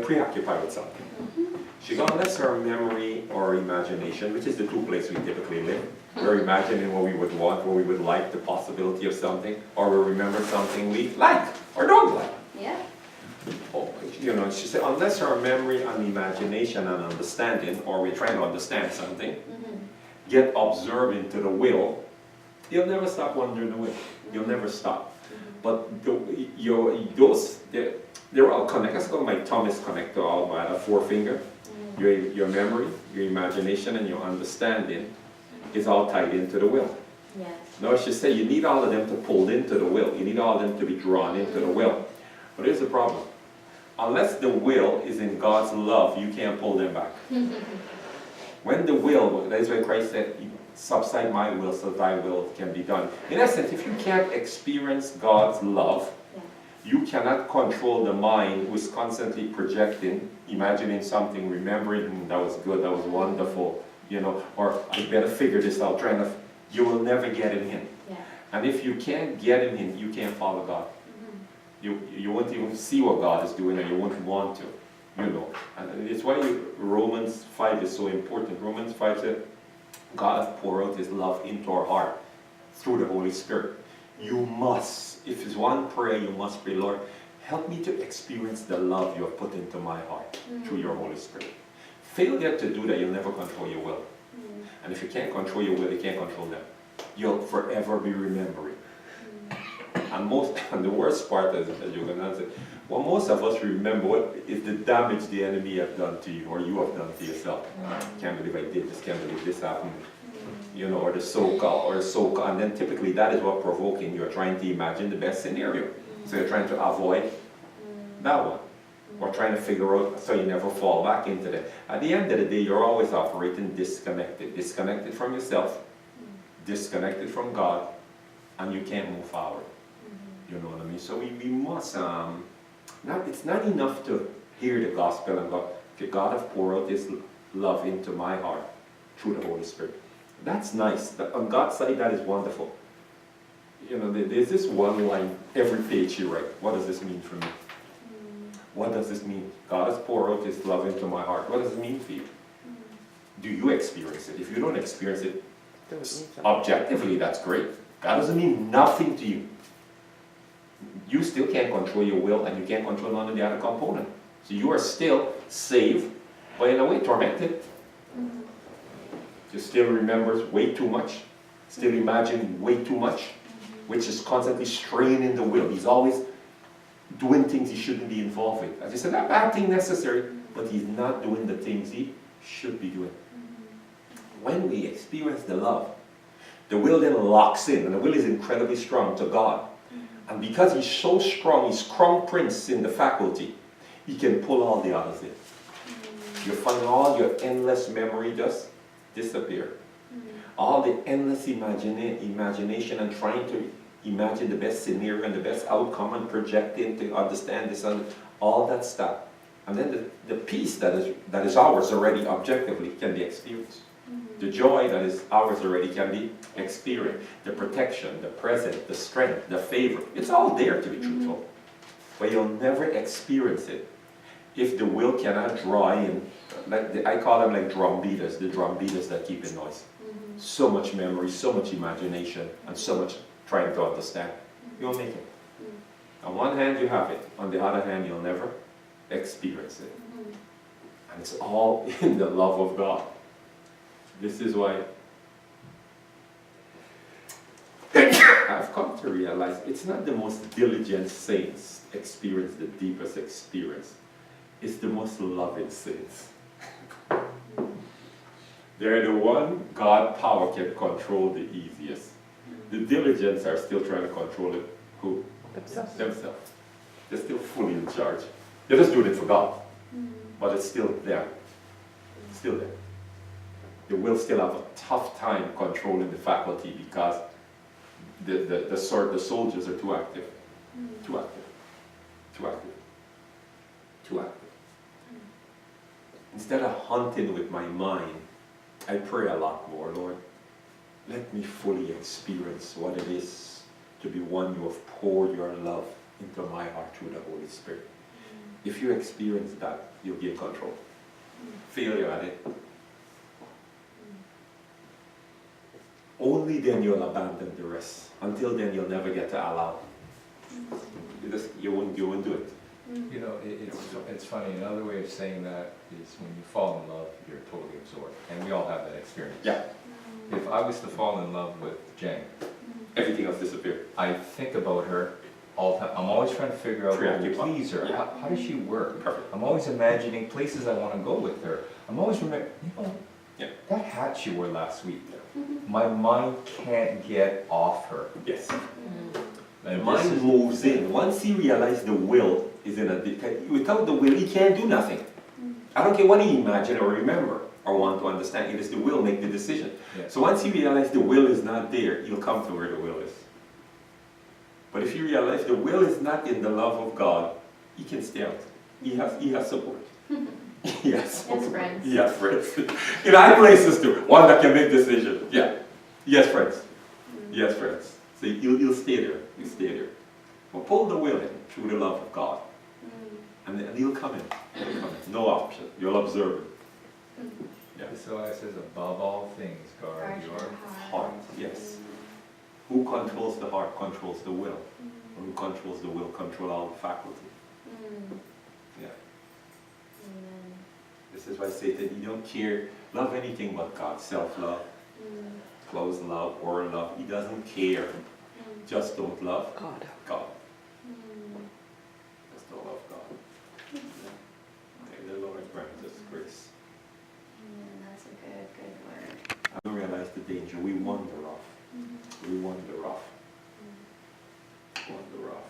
preoccupied with something. She got unless our memory or imagination, which is the two places we typically live, we're imagining what we would want, what we would like, the possibility of something, or we remember something we like or don't like. Yeah. Oh, you know, she said, unless our memory and imagination and understanding, or we're trying to understand something, get observed into the will, you'll never stop wondering the will. You'll never stop. But they're all connected. That's called my thumb is connected all by the forefinger. Your memory, your imagination, and your understanding is all tied into the will. Yes. Now, she said you need all of them to pull into the will. You need all of them to be drawn into the will. But here's the problem. Unless the will is in God's love, you can't pull them back. When the will, that is why Christ said, subside my will so thy will can be done. In essence, if you can't experience God's love, you cannot control the mind who is constantly projecting, imagining something, remembering that was good, that was wonderful, you know, or I better figure this out, you will never get him in. Yeah. And if you can't get him in, you can't follow God. You won't even see what God is doing, and you won't want to, you know. And it's why Romans 5 is so important. Romans 5 said, God has poured out his love into our heart through the Holy Spirit. You must, if it's one prayer, you must pray, Lord, help me to experience the love you have put into my heart through your Holy Spirit. Failure to do that, you'll never control your will. And if you can't control your will, you can't control them. You'll forever be remembering. And the worst part is, as you're going to answer, well, most of us remember what is the damage the enemy have done to you, or you have done to yourself. Can't believe I did this, can't believe this happened. You know, or the so-called, and then typically that is what provoking. You're trying to imagine the best scenario. So you're trying to avoid that one. Or trying to figure out so you never fall back into that. At the end of the day, you're always operating disconnected. Disconnected from yourself, disconnected from God, and you can't move forward. You know what I mean? So we must, it's not enough to hear the gospel and go, okay, God has poured out his love into my heart through the Holy Spirit. That's nice. On God's side, that is wonderful. You know, there's this one line every page you write. What does this mean for me? What does this mean? God has poured out his love into my heart. What does it mean for you? Do you experience it? If you don't experience it objectively, that's great. God doesn't mean nothing to you. You still can't control your will, and you can't control none of the other component. So you are still saved, but in a way tormented. You still remembers way too much, still imagine way too much, which is constantly straining the will. He's always doing things he shouldn't be involved with. As you said, that bad thing necessary, but he's not doing the things he should be doing. When we experience the love, the will then locks in, and the will is incredibly strong to God. And because he's so strong, he's crown prince in the faculty, he can pull all the others in. You find all your endless memory just disappear. All the endless imagination and trying to imagine the best scenario and the best outcome and projecting to understand this and all that stuff. And then the peace that is ours already objectively can be experienced. The joy that is ours already can be experienced. The protection, the present, the strength, the favor. It's all there, to be truthful. But you'll never experience it if the will cannot draw in. I call them like drum beaters, the drum beaters that keep in noise. So much memory, so much imagination, and so much trying to understand. You won't make it. On one hand, you have it. On the other hand, you'll never experience it. And it's all in the love of God. This is why I've come to realize it's not the most diligent saints experience the deepest experience. It's the most loving saints. They're the one God power can control the easiest. The diligents are still trying to control it. Who? Themselves. They're still fully in charge. They're just doing it for God. But it's still there. It's still there. They will still have a tough time controlling the faculty because the soldiers are too active. Too active. Too active. Too active. Instead of hunting with my mind, I pray a lot more, Lord. Let me fully experience what it is to be one you have poured your love into my heart through the Holy Spirit. If you experience that, you'll be in control. Failure at it. Only then you'll abandon the rest. Until then, you'll never get to allow. You won't do it. You know, it's funny, another way of saying that is when you fall in love, you're totally absorbed. And we all have that experience. Yeah. If I was to fall in love with Jen, Everything else disappeared. I think about her all the time. I'm always trying to figure out how to please her. Yeah. How does she work? Perfect. I'm always imagining places I want to go with her. I'm always remembering, Yeah. that hat she wore last week. My mind can't get off her. Yes. The And mind moves in. Once he realizes the will is in a without the will, he can't do nothing. I don't care what he imagine or remember or want to understand. It is the will make the decision. Yeah. So once he realizes the will is not there, he'll come to where the will is. But if you realize the will is not in the love of God, he can stay out. He has support. Yes. Yes, friends. Yes, friends. In high places too. One that can make decisions. Yeah. Yes, friends. Yes, friends. So you'll stay there. You stay there. But pull the will in through the love of God. And he'll come in. He'll come in. No option. You'll observe it. Yeah. So it says, above all things, guard your Heart. Yes. Who controls the heart controls the will. Who controls the will controls all the faculty. Yeah. This is why Satan, he don't care, love anything but God. Self-love, close love, or love. He doesn't care. Just don't love God. Just don't love God. May the Lord grant us grace. That's a good word. I don't realize the danger. We wander off. We wander off. Wander off.